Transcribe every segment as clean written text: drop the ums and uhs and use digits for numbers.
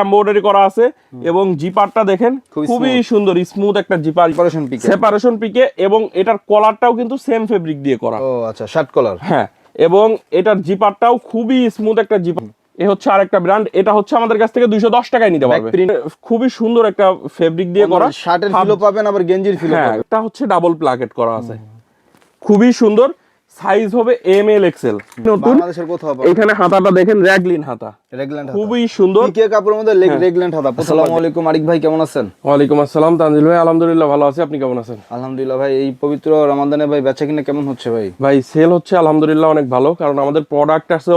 Embroidery করা আছে এবং জিপারটা দেখেন খুবই সুন্দর স্মুথ একটা জিপার সেপারেশন পিকে এবং এটার কলারটাও কিন্তু সেম ফেব্রিক দিয়ে করা। ও আচ্ছা, শার্ট কলার। হ্যাঁ, এবং এটার জিপারটাও খুবই স্মুথ একটা জিপার। এ হচ্ছে আরেকটা ব্র্যান্ড, এটা হচ্ছে আমাদের কাছ থেকে 210 টাকায় নিতে পারবে। খুবই সুন্দর একটা ফেব্রিক দিয়ে করা, শার্টের ফিলও পাবেন আবার গেঞ্জির ফিলও পাবেন। এটা হচ্ছে ডাবল প্লাকেট করা আছে, খুবই সুন্দর। সাইজ হবে এম এল এক্সেল। বাংলাদেশের কোথাও পাবেন। এখানে হাতাটা দেখেন র্যাগলিন হাতা, খুবই সুন্দর পিকে কাপড়ের মধ্যে রেগল্যান্ড হাতা। আসসালামু আলাইকুম আরিক ভাই, কেমন আছেন? ওয়ালাইকুম আসসালাম তানজিল ভাই, আলহামদুলিল্লাহ ভালো আছি, আপনি কেমন আছেন? আলহামদুলিল্লাহ ভাই। এই পবিত্র রমাদানে ভাই বেচা কিনা কেমন হচ্ছে ভাই? ভাই সেল হচ্ছে আলহামদুলিল্লাহ অনেক ভালো, কারণ আমাদের প্রোডাক্ট আছে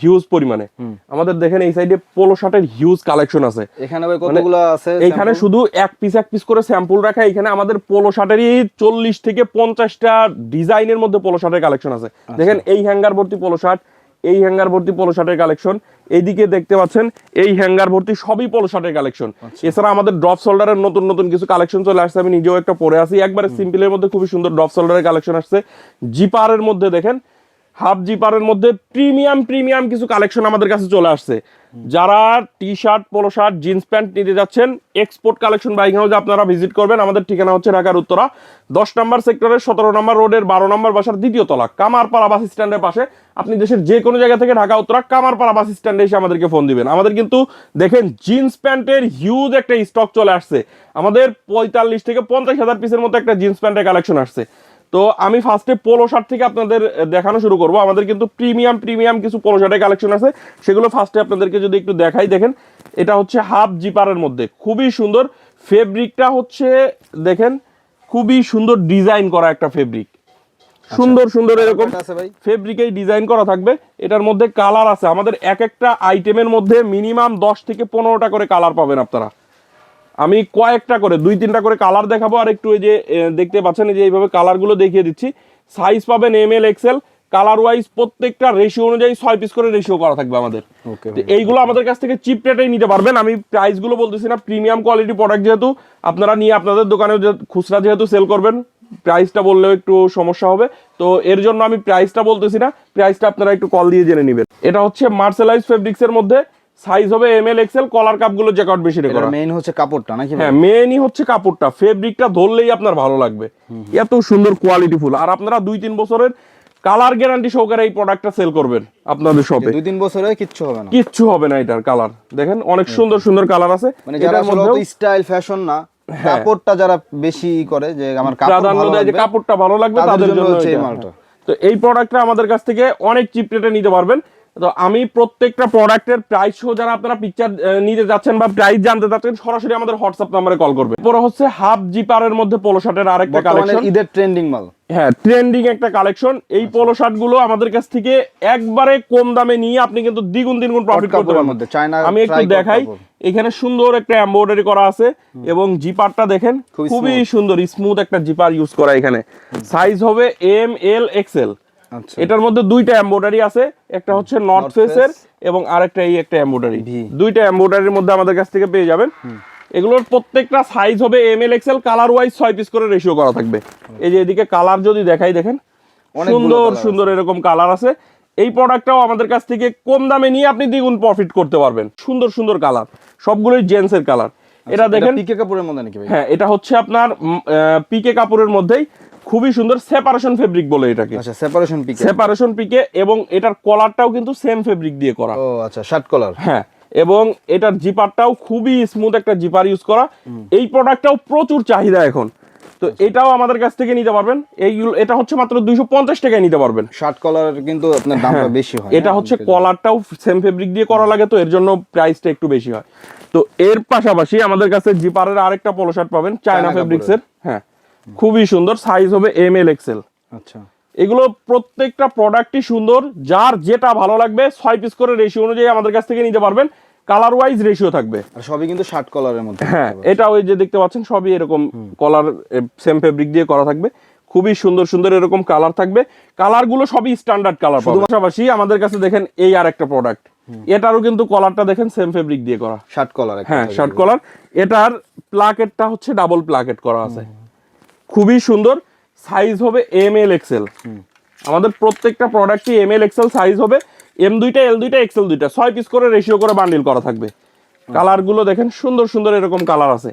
হিউজ পরিমাণে। আমাদের দেখেন এই সাইডে পোলো শার্টের হিউজ কালেকশন আছে। এখানে ভাই কতগুলো আছে? এখানে শুধু এক পিস করে স্যাম্পল রাখা। এখানে আমাদের পোলো শার্টেরই 40 থেকে 50টা ডিজাইনের মধ্যে পোলো শার্টের কালেকশন আছে। দেখেন এই হ্যাঙ্গার ভর্তি পোলো শার্ট, এই হ্যাঙ্গার ভর্তি পোলো শার্টের কালেকশন, এইদিকে দেখতে পাচ্ছেন এই হ্যাঙ্গার ভর্তি সবই পোলো শার্টের কালেকশন। এছাড়া আমাদের ড্রপ শোল্ডারের নতুন কিছু কালেকশন চলে আসছে, আমি নিজেও একটা পরে আছি। একবারে সিম্পলের মধ্যে খুবই সুন্দর ড্রপ শোল্ডারের কালেকশন আসছে। জিপারের মধ্যে দেখেন হাফ জিপারের মধ্যে প্রিমিয়াম কিছু কালেকশন আমাদের কাছে চলে আসছে। যারা T shirt, polo shirt, jeans pant নিতে যাচ্ছেন, এক্সপোর্ট কালেকশন বাইক হাউসে আপনারা ভিজিট করবেন। আমাদের ঠিকানা হচ্ছে ঢাকার উত্তরা 10 নম্বর সেক্টরের 17 নম্বর রোডের 12 নম্বর বাসার 2য় তলা, কামারপাড়া বাস স্ট্যান্ডের পাশে। আপনি দেশের যে কোনো জায়গা থেকে ঢাকা উত্তরা কামারপাড়া বাস স্ট্যান্ডে এসে আমাদেরকে ফোন দিবেন। আমাদের কিন্তু দেখেন জিন্স প্যান্টের হিউজ একটা স্টক চলে আসছে। আমাদের 45 থেকে 50,000 পিসের মতো একটা জিন্স প্যান্টের কালেকশন আসছে। তো আমি ফার্স্টে পোলো শার্ট থেকে আপনাদের দেখানো শুরু করব। আমাদের কিন্তু প্রিমিয়াম কিছু পোলো শার্টের কালেকশন আছে, সেগুলো ফার্স্টে আপনাদেরকে যদি একটু দেখাই। দেখেন এটা হচ্ছে হাফ জিপারের মধ্যে, খুবই সুন্দর ফেব্রিকটা হচ্ছে, দেখেন খুবই সুন্দর ডিজাইন করা একটা ফেব্রিক, সুন্দর এরকম ফেব্রিকেই ডিজাইন করা থাকবে। এটার মধ্যে কালার আছে, আমাদের এক একটা আইটেমের মধ্যে মিনিমাম 10 থেকে 15টা করে কালার পাবেন আপনারা। আমি কয়েকটা করে 2-3টা করে কালার দেখাবো, আর একটু এই যে দেখতে পাচ্ছেন এই যে এইভাবে কালারগুলো দেখিয়ে দিচ্ছি। সাইজ পাবেন M L XL, colour wise প্রত্যেকটা রেশিও অনুযায়ী 6 পিস করে রেশিও করা থাকবে আমাদের। এইগুলো আমাদের কাছ থেকে চিপ রেটেই নিতে পারবেন। আমি প্রাইস গুলো বলতেছি না, প্রিমিয়াম কোয়ালিটি প্রোডাক্ট যেহেতু আপনারা নিয়ে আপনাদের দোকানে খুচরা যেহেতু সেল করবেন, প্রাইসটা বললেও একটু সমস্যা হবে, তো এর জন্য আমি প্রাইসটা বলতেছি না, প্রাইসটা আপনারা একটু কল দিয়ে জেনে নেবেন। এটা হচ্ছে মার্সেলাইজ ফেব্রিক্স এর মধ্যে, সাইজ হবে এম এল এক্সেল, কলার কাপগুলো জ্যাকেট বেশি রে করা। মেইন হচ্ছে কাপড়টা নাকি? হ্যাঁ, মেইনই হচ্ছে কাপড়টা, ফেব্রিকটা ধরলেই আপনার ভালো লাগবে, এত সুন্দর কোয়ালিটি ফুল। আর আপনারা 2-3 বছরের কালার গ্যারান্টি সহকারে এই প্রোডাক্টটা সেল করবেন আপনাদের শপে। 2-3 বছরে কিচ্ছু হবে না এটার কালার দেখেন অনেক সুন্দর কালার আছে। মানে যারা আসলে স্টাইল ফ্যাশন না, কাপড়টা যারা বেশি করে, যে আমার প্রাধান্য দেয় যে কাপড়টা ভালো লাগবে, তাদের জন্য এই মালটা। তো এই প্রোডাক্টটা আমাদের কাছ থেকে অনেক চিপ রেটে নিতে পারবেন। তো আমি প্রত্যেকটা প্রোডাক্টের প্রাইস সহ, যারা আপনারা পিকচার নিতে যাচ্ছেন বা প্রাইস জানতে চাচ্ছেন, সরাসরি আমাদের হোয়াটসঅ্যাপ নম্বরে কল করবেন। পরে হচ্ছে হাফ জিপারের মধ্যে পোলো শার্টের আরেকটা কালেকশন, ঈদের ট্রেন্ডিং মাল। হ্যাঁ, ট্রেন্ডিং একটা কালেকশন। এই পোলো শার্ট গুলো আমাদের কাছ থেকে একবারে কম দামে নিয়ে আপনি কিন্তু দ্বিগুণ প্রফিট করতে পারবেন। আমি একটু দেখাই, এখানে সুন্দর একটা এমব্রয়ডারি করা আছে এবং জিপারটা দেখেন খুবই সুন্দর স্মুথ একটা জিপার ইউজ করা। এখানে সাইজ হবে এম এল এক্সেল। এটার মধ্যে 2টা এমব্রয়ডারি আছে, একটা হচ্ছে নর্থ ফেসের এবং আরেকটা এই একটা এমব্রয়ডারি। 2টা এমব্রয়ডারির মধ্যে আমাদের কাছ থেকে পেয়ে যাবেন। এগুলোর প্রত্যেকটা সাইজ হবে M L XL, colour wise 6 piece করে রেশিও করা থাকবে। এই যে এদিকে কালার যদি দেখাই, দেখেন সুন্দর এরকম কালার আছে। এই প্রোডাক্টটাও আমাদের কাছ থেকে কম দামে নিয়ে আপনি দ্বিগুণ প্রফিট করতে পারবেন। সুন্দর কালার, সবগুলোই জেন্টসের কালার। এটা দেখেন পিকে কাপড়ের মধ্যে নাকি ভাই? হ্যাঁ, এটা হচ্ছে আপনার পিকে কাপড়ের মধ্যেই, খুবই সুন্দর সেপারেশন ফেব্রিক বলে এটাকে। আচ্ছা, সেপারেশন পিকে এবং এটার কলারটাও কিন্তু সেম ফেব্রিক দিয়ে করা। ও আচ্ছা, শার্ট কলার। হ্যাঁ, এবং এটার জিপারটাও খুবই স্মুথ একটা জিপার ইউজ করা। এই প্রোডাক্টটাও প্রচুর চাহিদা এখন, তো এটাও আমাদের কাছ থেকে নিতে পারবেন। এটা হচ্ছে মাত্র 250 টাকায় নিতে পারবেন। শার্ট কলার কিন্তু আপনার দামটা বেশি হয়। এটা হচ্ছে কলারটাও সেম ফেব্রিক দিয়ে করা লাগে, তো এর জন্য প্রাইসটা একটু বেশি হয়। তো এর পাশাপাশি আমাদের কাছে জিপারের আরেকটা পোলো শার্ট পাবেন চায়না ফেব্রিক্স এর। হ্যাঁ, খুবই সুন্দর, সাইজ হবে এম এল এক্সেল। আচ্ছা, এগুলো প্রত্যেকটা প্রোডাক্টই সুন্দর, যার যেটা ভালো লাগবে 6 পিস করে রেশিও অনুযায়ী আমাদের কাছ থেকে নিতে পারবেন। কালার ওয়াইজ রেশিও থাকবে, আর সবই কিন্তু শার্ট কলারের মধ্যে। হ্যাঁ, এটা ওই যে দেখতে পাচ্ছেন সবই এরকম কলার সেম ফেব্রিক দিয়ে করা থাকবে। খুবই সুন্দর এরকম কালার থাকবে। কালারগুলো সবই স্ট্যান্ডার্ড কালার পাবেন। পাশাপাশি আমাদের কাছে দেখেন এই আরেকটা প্রোডাক্ট, এটারও কিন্তু কলারটা দেখেন সেম ফেব্রিক দিয়ে করা, শার্ট কলার। হ্যাঁ, শার্ট কলার। এটার প্লাকেটটা হচ্ছে ডাবল প্লাকেট করা আছে, খুবই সুন্দর। সাইজ হবে এম এল এক্সেল। আমাদের প্রত্যেকটা প্রোডাক্টই এম এল এক্সেল সাইজ হবে। M2টা L2টা XL2টা 6 পিস করে রেশিও করে বান্ডিল করা থাকবে। কালার গুলো দেখেন সুন্দর সুন্দর এরকম কালার আছে,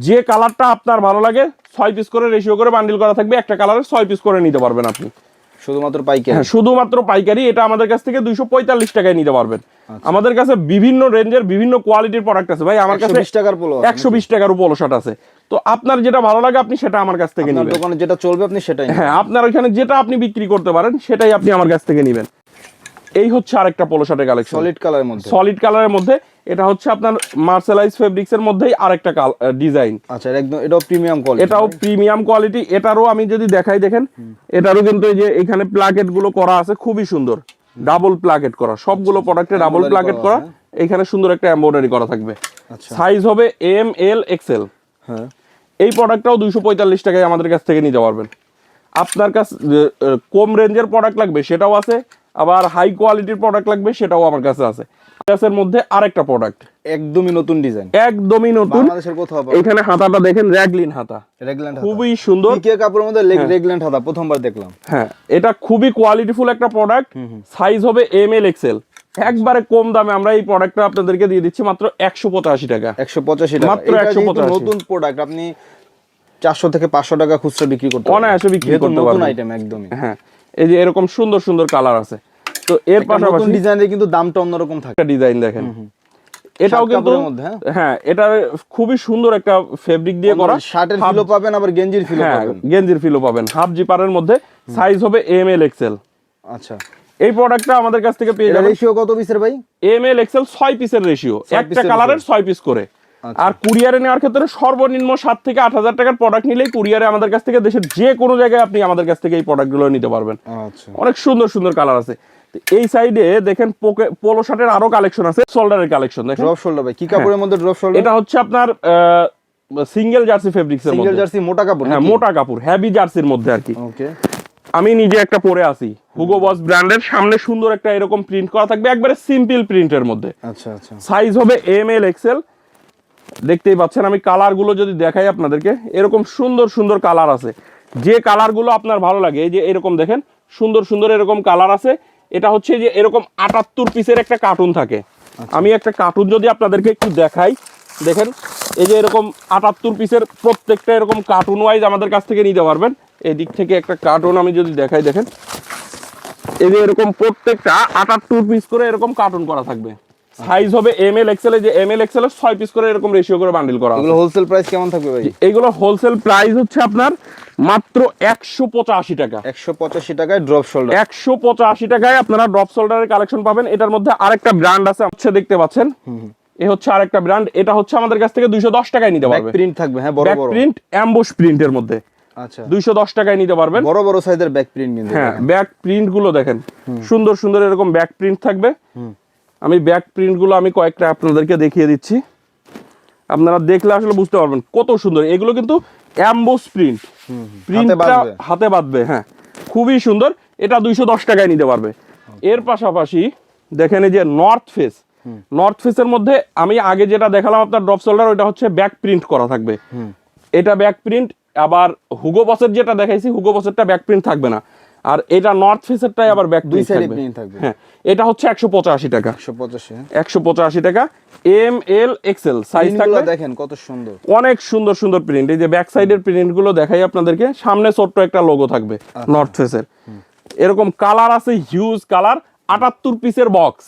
যে কালারটা আপনার ভালো লাগে 6 পিস করে রেশিও করে বান্ডিল করা থাকবে, একটা কালারের 6 পিস করে নিতে পারবেন আপনি শুধুমাত্র পাইকারি। হ্যাঁ শুধুমাত্র পাইকারি, এটা আমাদের কাছ থেকে 245 টাকায় নিতে পারবেন। আমাদের কাছে বিভিন্ন রেঞ্জের বিভিন্ন কোয়ালিটির প্রোডাক্ট আছে ভাই, আমার কাছে 120 টাকার পোলো 120 টাকার পোলো শার্ট আছে। তো আপনার যেটা ভালো লাগে আপনি সেটা আমার কাছ থেকে নেবেন, দোকানে যেটা চলবে আপনি সেটাই হ্যাঁ আপনার ওখানে যেটা আপনি বিক্রি করতে পারেন সেটাই আপনি আমার কাছ থেকে নেবেন। এই হচ্ছে আরেকটা পোলো শার্টের কালেকশন সলিড কালারের মধ্যে, সলিড কালারের মধ্যে, এটা হচ্ছে আপনার মার্সেলাইজ ফেব্রিক্স এর মধ্যেই আরেকটা ডিজাইন। আচ্ছা একদম এটাও প্রিমিয়াম কোয়ালিটি, এটাও প্রিমিয়াম কোয়ালিটি। এটারও আমি যদি দেখাই দেখেন, এটারও কিন্তু এই যে এখানে প্লাকেট গুলো করা আছে খুবই সুন্দর, ডাবল প্লাকেট করা, সবগুলো প্রোডাক্টে ডাবল প্লাকেট করা, এখানে সুন্দর একটা এমব্রয়ডারি করা থাকবে। সাইজ হবে এম এল এক্সেল। হ্যাঁ এই প্রোডাক্টটাও 245 টাকায় আমাদের কাছ থেকে নিতে পারবেন। আপনার কাছে কম রেঞ্জের প্রোডাক্ট লাগবে সেটাও আছে, আবার হাই কোয়ালিটির প্রোডাক্ট লাগবে সেটাও আমার কাছে আছে। এর মধ্যে আরেকটা প্রোডাক্ট একদমই নতুন ডিজাইন, একদমই নতুন, বাংলাদেশের কোথাও পাবেন। এখানে হাতাটা দেখেন র্যাগলিন হাতা, রেগল্যান্ড খুবই সুন্দর, পিকে কাপড়ের মধ্যে রেগল্যান্ড হাতা প্রথমবার দেখলাম। হ্যাঁ এটা খুবই কোয়ালিটিফুল একটা প্রোডাক্ট। সাইজ হবে এম এল এক্সেল। একবারে কম দামে আমরা এই প্রোডাক্টটা আপনাদেরকে দিয়ে দিচ্ছি মাত্র 185 টাকা। 185 টাকা মাত্র এটা 185 যেহেতু নতুন প্রোডাক্ট, আপনি 400 থেকে 500 টাকা খুচরা বিক্রি করতে পারবেন, অনায়াসে বিক্রি করতে নতুন পারবেন। আইটেম একদমই। হ্যাঁ এই যে এরকম সুন্দর সুন্দর কালার আছে। তো এর নতুন পাশাপাশি ডিজাইনের কিন্তু দামটা অন্যরকম থাকে। একটা ডিজাইন দেখেন, এটাও কিন্তু কাপড়ের মধ্যে, হ্যাঁ এটা খুবই সুন্দর একটা ফেব্রিক দিয়ে করা, শার্টের ফিলও পাবেন আবার গেঞ্জির ফিলও হ্যাঁ পাবেন। গেঞ্জির ফিলও পাবেন, হাফ জিপারের মধ্যে। সাইজ হবে এম এল এক্সেল। আচ্ছা এই প্রোডাক্টটা আমাদের কাছ থেকে পেয়ে এটা যাবেন। রেশিও কত পিসের ভাই? এম এল এক্সেল 6 পিসের রেশিও, একটা পিসের কালারের 6 পিস করে। আর কুরিয়ারে নেওয়ার ক্ষেত্রে সর্বনিম্ন 7 থেকে 8,000 টাকার প্রোডাক্ট নিলেই কুরিয়ারে আমাদের কাছ থেকে দেশের যে কোনো জায়গায় আপনি আমাদের কাছ থেকে এই প্রোডাক্টগুলো নিতে পারবেন। আচ্ছা অনেক সুন্দর সুন্দর কালার আছে। তো এই সাইডে দেখেন পোলো শার্টের আরো কালেকশন আছে, শোল্ডারের কালেকশন দেখেন। ড্রপ শোল্ডার ভাই কি কাপড়ের মধ্যে ড্রপ শোল্ডার? এটা হচ্ছে আপনার সিঙ্গেল জার্সি ফেব্রিক্স এর সিঙ্গেল মধ্যে, জার্সি মোটা কাপড়, হ্যাঁ মোটা কাপড়, হেভি জার্সির মধ্যে আর কি। ওকে আমি নিজে একটা পরে আছি, হুগো বস ব্র্যান্ডের, সামনে সুন্দর একটা এরকম প্রিন্ট করা থাকবে, একবারে সিম্পল প্রিন্টের মধ্যে। আচ্ছা আচ্ছা সাইজ হবে এম এল এক্সেল। দেখতেই পাচ্ছেন আমি কালার গুলো যদি দেখাই আপনাদেরকে, এরকম সুন্দর সুন্দর কালার আছে, যে কালার গুলো আপনার ভালো লাগে। এই যে এরকম দেখেন সুন্দর সুন্দর এরকম কালার আছে। এটা হচ্ছে যে এরকম 78 পিসের একটা কার্টুন থাকে। আমি একটা কার্টুন যদি আপনাদেরকে একটু দেখাই, দেখেন এই যে এরকম 78 পিসের প্রত্যেকটা এরকম কার্টুন ওয়াইজ আমাদের কাছ থেকে নিতে পারবেন। এই দিক থেকে একটা কার্টুন আমি যদি দেখাই, দেখেন এই যে এরকম প্রত্যেকটা 78 পিস করে এরকম কার্টুন করা থাকবে। সাইজ হবে এম এল এক্সেল, যে এম এল এক্সেল এর 6 পিস করে এরকম রেশিও করে বান্ডিল করা আছে। এগুলো হোলসেল প্রাইস কেমন থাকবে ভাই? এগুলো হোলসেল প্রাইস হচ্ছে আপনার মাত্র 185 টাকা। 185 টাকায় ড্রপ শোল্ডার। 185 টাকায় আপনারা ড্রপ শোল্ডারের কালেকশন পাবেন। এটার মধ্যে আরেকটা ব্র্যান্ড আছে, হচ্ছে দেখতে পাচ্ছেন, এই হচ্ছে আরেকটা ব্র্যান্ড। এটা হচ্ছে আমাদের কাছ থেকে 210 টাকায় নিতে ব্যাক পারবে। প্রিন্ট থাকবে, হ্যাঁ বড় ব্যাক বড় প্রিন্ট অ্যাম্বুশ প্রিন্টের মধ্যে আচ্ছা 210 টাকায় নিতে পারবেন। বড় বড় সাইজের ব্যাক প্রিন্ট কিন্তু, হ্যাঁ ব্যাক প্রিন্ট গুলো দেখেন সুন্দর সুন্দর এরকম ব্যাক প্রিন্ট থাকবে। আমি ব্যাক প্রিন্ট গুলো আমি কয়েকটা আপনাদেরকে দেখিয়ে দিচ্ছি, আপনারা দেখলে আসলে বুঝতে পারবেন কত সুন্দর। এগুলো কিন্তু অ্যাম্বোস প্রিন্ট, প্রিন্টটা হাতে বাঁধবে, হ্যাঁ খুবই সুন্দর। এটা 210 টাকায় নিতে পারবে। এর পাশাপাশি দেখেন এই যে নর্থ ফেস, নর্থ ফেসের মধ্যে আমি আগে যেটা দেখালাম আপনার ড্রপ শোল্ডার, ওইটা হচ্ছে ব্যাক প্রিন্ট করা থাকবে, এটা ব্যাক প্রিন্ট। আবার হুগো বসের যেটা দেখাইছি, হুগো বসেরটা ব্যাক প্রিন্ট থাকবে না, আর এটা নর্থ ফেসেরটাই আবার ব্যাক দুই প্রিন্ট সাইডে থাকবে। প্রিন্ট থাকবে। হ্যাঁ এটা হচ্ছে 185 টাকা। 185 টাকা এম এল এক্সেল সাইজ থাকবে। দেখেন কত সুন্দর, অনেক সুন্দর সুন্দর প্রিন্ট। এই যে ব্যাক সাইডের প্রিন্ট গুলো দেখাই আপনাদেরকে, সামনে ছোট্ট একটা লোগো থাকবে নর্থ ফেসের। এরকম কালার আছে, হিউজ কালার। 78 পিসের বক্স,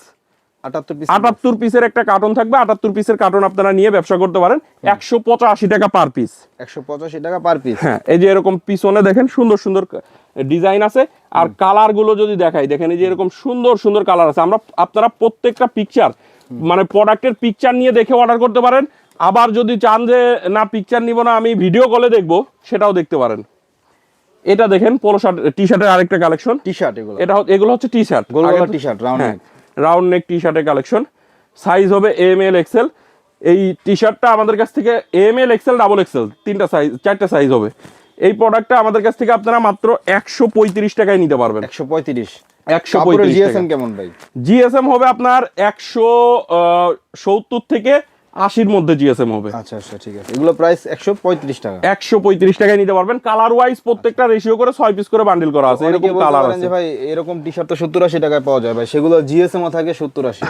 78 পিসের একটা কার্টন থাকবে। 78 পিসের কার্টন আপনারা নিয়ে ব্যবসা করতে পারেন। 185 টাকা পার পিস। 185 টাকা পার পিস। হ্যাঁ এই যে এরকম পিছনে দেখেন সুন্দর সুন্দর ডিজাইন আছে। আর কালার গুলো যদি দেখাই, দেখেন এই যে এরকম সুন্দর সুন্দর কালার আছে। আপনারা প্রত্যেকটা পিকচার মানে প্রোডাক্টের পিকচার নিয়ে দেখে অর্ডার করতে পারেন। আবার যদি চান যে না পিকচার নিব না, আমি ভিডিও কলে দেখবো, সেটাও দেখতে পারেন। এটা দেখেন পোলো শার্ট, টি শার্টের আরেকটা কালেকশন। টি শার্ট এগুলো হচ্ছে টি শার্ট, গোল গলা T shirt, round neck, round neck টি শার্টের কালেকশন। সাইজ হবে এম এল এক্সেল। এই টি শার্টটা আমাদের কাছ থেকে M L XL double XL তিনটা সাইজ, 4টা সাইজ হবে। এই প্রোডাক্টটা আমাদের কাছ থেকে আপনারা মাত্র 135 টাকায় নিতে পারবেন। 135 জিএসএম কেমন ভাই? জিএসএম হবে আপনার 170 থেকে 80-র মধ্যে জিএসএম হবে। আচ্ছা আচ্ছা ঠিক আছে, এগুলো প্রাইস 135 টাকা। 135 টাকায় নিতে পারবেন। কালার ওয়াইজ প্রত্যেকটা রেশিও করে 6 পিস করে বান্ডিল করা আছে, এরকম কালার আছে। যে ভাই এরকম টি-শার্ট তো 70-80 টাকায় পাওয়া যায় ভাই, সেগুলো জিএসএম ও থাকে 70-80।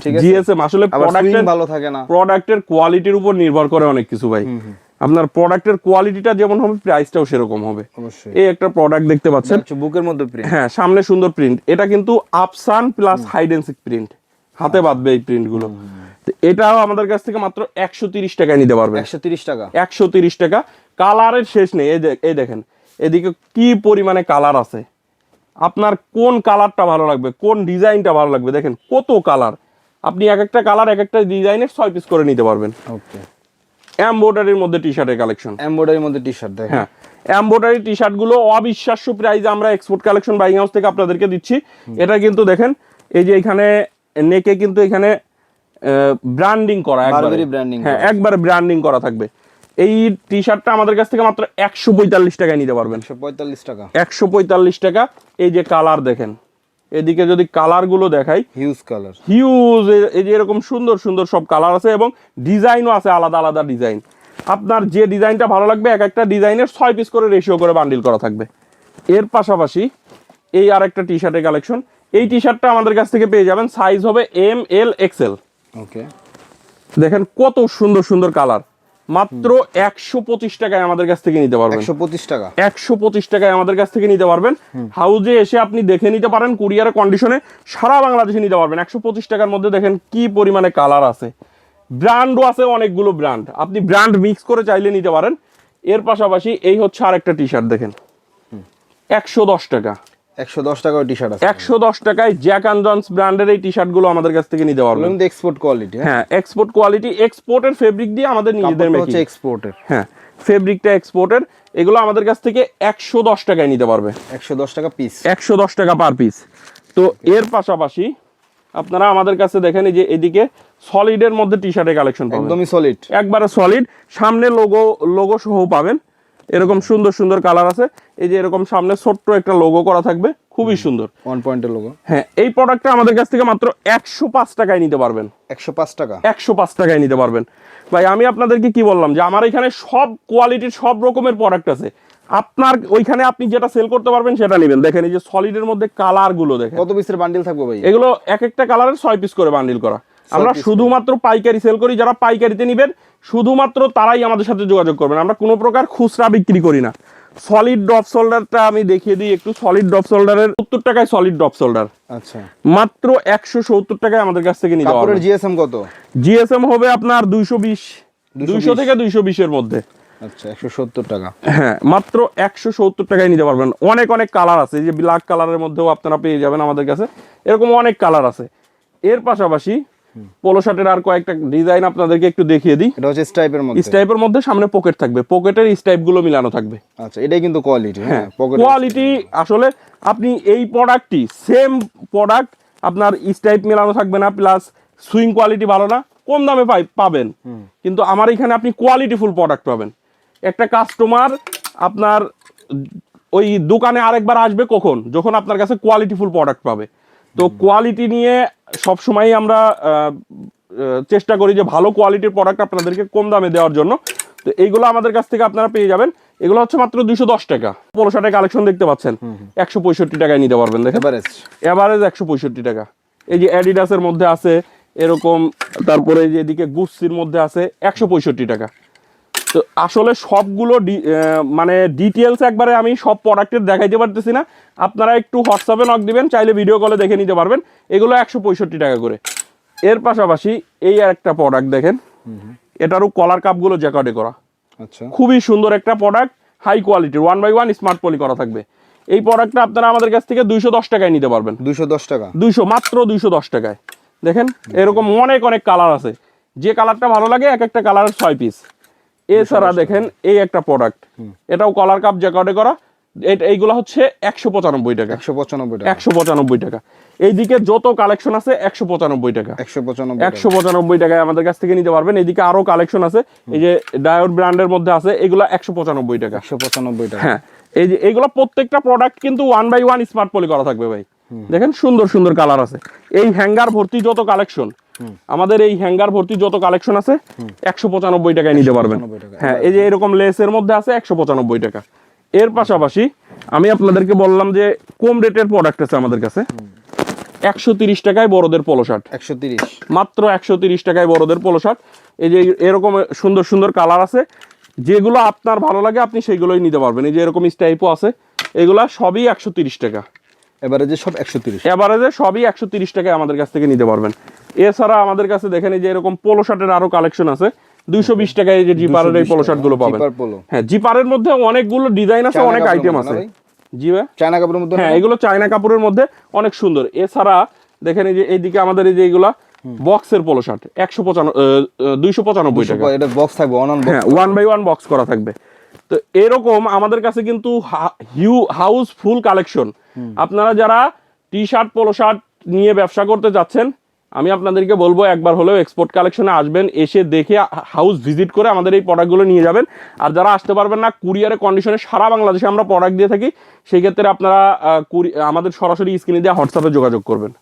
ঠিক আছে, জিএসএম আসলে প্রোডাক্টের ভালো থাকে না, প্রোডাক্টের কোয়ালিটির উপর নির্ভর করে অনেক কিছু ভাই। আপনার প্রোডাক্টের কোয়ালিটিটা যেমন হবে প্রাইসটাও সেরকম হবে। অবশ্যই। এই একটা প্রোডাক্ট দেখতে পাচ্ছেন, বুকের মধ্যে প্রিন্ট, হ্যাঁ সামনে সুন্দর প্রিন্ট। এটা কিন্তু আফসান প্লাস হাইডেন্সিক প্রিন্ট, হাতে বাঁধবে এই প্রিন্ট গুলো। এটাও আমাদের কাছ থেকে মাত্র 130 টাকায় নিতে পারবেন। 130 টাকা, 130 টাকা। কালারের শেষ নেই, এই দেখেন এদিকে কি পরিমাণে কালার আছে। আপনার কোন কালারটা ভালো লাগবে, কোন ডিজাইনটা ভালো লাগবে, দেখেন কত কালার। আপনি এক একটা কালার এক একটা ডিজাইনের 6 পিস করে নিতে পারবেন। ওকে। এমব্রয়ডারির মধ্যে টি-শার্টের কালেকশন, এমব্রয়ডারির মধ্যে টি-শার্ট দেখেন। হ্যাঁ এমব্রয়ডারি টি-শার্ট গুলো অবিশ্বাস্য প্রাইসে আমরা এক্সপোর্ট কালেকশন বাইং হাউস থেকে আপনাদেরকে দিচ্ছি। এটা কিন্তু দেখেন এই যে এখানে নেকে কিন্তু এখানে ব্র্যান্ডিং করা, একবারে ব্র্যান্ডিং, হ্যাঁ একবারে ব্র্যান্ডিং করা থাকবে। এই টি-শার্টটা আমাদের কাছ থেকে মাত্র 145 টাকায় নিতে পারবেন। 145 টাকা, 145 টাকা। এই যে কালার দেখেন, এদিকে যদি কালার গুলো দেখাই, হিউজ কালার, হিউজ, এই যে এরকম সুন্দর সুন্দর সব কালার আছে এবং ডিজাইনও আছে আলাদা আলাদা ডিজাইন। আপনার যে ডিজাইনটা ভালো লাগবে এক একটা ডিজাইনের 6 পিস করে রেশিও করে বান্ডিল করা থাকবে। এর পাশাপাশি এই আরেকটা টি-শার্টের কালেকশন। এই টি-শার্টটা আমাদের কাছ থেকে পেয়ে যাবেন, সাইজ হবে এম এল এক্সেল। ওকে, দেখেন কত সুন্দর সুন্দর কালার। মাত্র 125 টাকায় আমাদের কাছ থেকে নিতে পারবেন। 125 টাকা, 125 টাকায় আমাদের কাছ থেকে নিতে পারবেন। হাউজে এসে আপনি দেখে নিতে পারেন, কুরিয়ার কন্ডিশনে সারা বাংলাদেশে নিতে পারবেন। 125 টাকার মধ্যে দেখেন কি পরিমাণে কালার আছে, ব্র্যান্ডও আছে অনেকগুলো ব্র্যান্ড, আপনি ব্র্যান্ড মিক্স করে চাইলে নিতে পারেন। এর পাশাপাশি এই হচ্ছে আরেকটা টি-শার্ট দেখেন, 110 টাকা। 110 টাকা টি-শার্ট আছে। 110 টাকায় জ্যাক অ্যান্ড জনস ব্র্যান্ডের এই টি-শার্ট গুলো আমাদের কাছ থেকে নিতে পারবেন। কিন্তু এক্সপোর্ট কোয়ালিটি, হ্যাঁ এক্সপোর্ট কোয়ালিটি, এক্সপোর্টের ফেব্রিক দিয়ে আমাদের নিজেদের মেকিং, হচ্ছে এক্সপোর্টের, হ্যাঁ ফেব্রিকটা এক্সপোর্টের। এগুলো আমাদের কাছ থেকে 110 টাকায় নিতে পারবে। 110 টাকা পিস, 110 টাকা পার পিস। তো এর পাশাপাশি আপনারা আমাদের কাছে দেখেন এই যে এদিকে সলিডের মধ্যে টি-শার্টের কালেকশন পাবেন, একদমই সলিড, একবারে সলিড, সামনে লোগো সহ পাবেন। এরকম সুন্দর সুন্দর কালার আছে। এই যে এরকম সামনে ছোট্ট একটা লোগো করা থাকবে, খুবই সুন্দর, 1 পয়েন্টের লোগো। হ্যাঁ এই প্রোডাক্টটা আমাদের কাছ থেকে মাত্র 105 টাকায় নিতে পারবেন। 105 টাকা, 105 টাকায় নিতে পারবেন। ভাই আমি আপনাদেরকে কি বললাম যে আমার এখানে সব কোয়ালিটির সব রকমের প্রোডাক্ট আছে। আপনার ওইখানে আপনি যেটা সেল করতে পারবেন সেটা নেবেন। দেখেন এই যে সলিডের মধ্যে কালার গুলো দেখেন, কত পিসের বান্ডিল থাকবে ভাই? এগুলো এক একটা কালারের 6 পিস করে বান্ডিল করা। আমরা শুধুমাত্র পাইকারি সেল করি, যারা পাইকারিতে নেবেন শুধুমাত্র তারাই আমাদের সাথে যোগাযোগ করবেন। আমরা কোনো প্রকার খুচরা বিক্রি করি না। সলিড ড্রপ শোল্ডারটা আমি দেখিয়ে দিই একটু। সলিড ড্রপ শোল্ডারের 70 টাকায় সলিড ড্রপ শোল্ডার, আচ্ছা মাত্র 170 টাকায় আমাদের কাছ থেকে নিতে পারবেন। জিএসএম কত? জিএসএম হবে আপনার 200 থেকে 220 এর মধ্যে। আচ্ছা 170 টাকা, হ্যাঁ মাত্র 170 টাকায় নিতে পারবেন। অনেক অনেক কালার আছে, এই যে ব্ল্যাক কালারের মধ্যেও আপনারা পেয়ে যাবেন আমাদের কাছে, এরকম অনেক কালার আছে। এর পাশাপাশি পোলো শার্টের আর কয়েকটা ডিজাইন আপনাদেরকে একটু দেখিয়ে দিই। এটা হচ্ছে স্ট্রাইপের মধ্যে, স্ট্রাইপের মধ্যে সামনে পকেট থাকবে, পকেটের স্ট্রাইপ গুলো মিলানো থাকবে। আচ্ছা এটাই কিন্তু কোয়ালিটি, হ্যাঁ কোয়ালিটি আসলে আপনি এই প্রোডাক্টটি সেম প্রোডাক্ট আপনার স্ট্রাইপ মেলানো থাকবে না, প্লাস সুইং কোয়ালিটি ভালো না, কম দামে পাবেন, কিন্তু আমার এখানে আপনি কোয়ালিটি ফুল প্রোডাক্ট পাবেন। একটা কাস্টমার আপনার ওই দোকানে আরেকবার আসবে কখন, যখন আপনার কাছে কোয়ালিটি ফুল প্রোডাক্ট পাবে। তো কোয়ালিটি নিয়ে সবসময় আমরা চেষ্টা করি যে ভালো কোয়ালিটির প্রোডাক্ট আপনাদেরকে কম দামে দেওয়ার জন্য। তো এইগুলো আমাদের কাছ থেকে আপনারা পেয়ে যাবেন। এগুলো হচ্ছে মাত্র 210 টাকা। পোলো শার্টের কালেকশন দেখতে পাচ্ছেন, 165 টাকায় নিতে পারবেন। দেখেন এভারেজ 165 টাকা। এই যে অ্যাডিডাসের মধ্যে আছে এরকম, তারপরে এই যে এদিকে গুচ্ছির মধ্যে আছে 165 টাকা। তো আসলে সবগুলো মানে ডিটেলস একবারে আমি সব প্রোডাক্টের দেখাইতে পারতেছি না। আপনারা একটু হোয়াটসঅ্যাপে নক দিবেন, চাইলে ভিডিও কলে দেখে নিতে পারবেন। এগুলো 165 টাকা করে। এর পাশাপাশি এই একটা প্রোডাক্ট দেখেন, এটারও কলার কাপগুলো জ্যাকার্ডে করা, আচ্ছা খুবই সুন্দর একটা প্রোডাক্ট, হাই কোয়ালিটির 1/1 স্মার্ট পলি করা থাকবে। এই প্রোডাক্টটা আপনারা আমাদের কাছ থেকে 210 টাকায় নিতে পারবেন। 210 টাকা, 200, মাত্র 210 টাকায়। দেখেন এরকম অনেক অনেক কালার আছে, যে কালারটা ভালো লাগে এক একটা কালারের 6 পিস। এছাড়া দেখেন এই একটা প্রোডাক্ট, এটাও কলার কাপ জ্যাকার্ডে করা। এইগুলো হচ্ছে 195 টাকা, 195 টাকা, 195 টাকা। এইদিকে যত কালেকশন আছে 195 টাকা, 195 টাকায় আমাদের কাছ থেকে নিতে পারবেন। এইদিকে আরো কালেকশন আছে, এই যে ডায়োড ব্র্যান্ডের মধ্যে আছে, এগুলো 195 টাকা, 195 টাকা। হ্যাঁ এই যে এইগুলো প্রত্যেকটা প্রোডাক্ট কিন্তু 1/1 স্মার্ট পলি করা থাকবে ভাই। দেখেন সুন্দর সুন্দর কালার আছে। এই হ্যাঙ্গার ভর্তি যত কালেকশন আমাদের এই হ্যাঙ্গার ভর্তি যত কালেকশন আছে 195 টাকায় নিতে পারবেন। 195 টাকা। হ্যাঁ, এই যে এরকম লেসের মধ্যে আছে 195 টাকা। এর পাশাপাশি আমি আপনাদেরকে বললাম যে কম রেটের প্রোডাক্ট আছে আমাদের কাছে, 130 টাকায় বড়দের পোলো শার্ট, 130 মাত্র 130 টাকায় বড়দের পোলো শার্ট। এই যে এরকম সুন্দর সুন্দর কালার আছে, যেগুলো আপনার ভালো লাগে আপনি সেইগুলোই নিতে পারবেন। এই যে এরকম স্টাইপও আছে, এগুলা সবই 130 টাকা। এভারেজে সব 130। এভারেজে সবই 130 টাকায় আমাদের কাছ থেকে নিতে পারবেন। এছাড়া আমাদের কাছে দেখেন এই যে এরকম পোলো শার্টের আরো কালেকশন আছে, 220 টাকায় এই যে জিপারের এই পোলো শার্ট গুলো পাবেন। Zipper polo. হ্যাঁ, জিপারের মধ্যে অনেকগুলো ডিজাইন আছে, চায়না অনেক কাপড়ের আইটেম মধ্যে আছে। না ভাই? জি ভাই, চায়না কাপড়ের মধ্যে হ্যাঁ না? এগুলো চায়না কাপড়ের মধ্যে অনেক সুন্দর। এছাড়া দেখেন এই যে এইদিকে আমাদের এই যে এগুলা বক্সের পোলো শার্ট 295 টাকা। এটা বক্স থাকবে, অন হ্যাঁ, 1 বাই 1 বক্স করা থাকবে। তো এরকম আমাদের কাছে কিন্তু হাউস ফুল কালেকশন। আপনারা যারা টি শার্ট পোলো শার্ট নিয়ে ব্যবসা করতে যাচ্ছেন, আমি আপনাদেরকে বলবো একবার হলেও এক্সপোর্ট কালেকশনে আসবেন, এসে দেখে হাউস ভিজিট করে আমাদের এই প্রোডাক্টগুলো নিয়ে যাবেন। আর যারা আসতে পারবেন না, কুরিয়ারের কন্ডিশনে সারা বাংলাদেশে আমরা প্রোডাক্ট দিয়ে থাকি, সেই ক্ষেত্রে আপনারা আমাদের সরাসরি স্ক্রিনে দেওয়া হোয়াটসঅ্যাপে যোগাযোগ করবেন।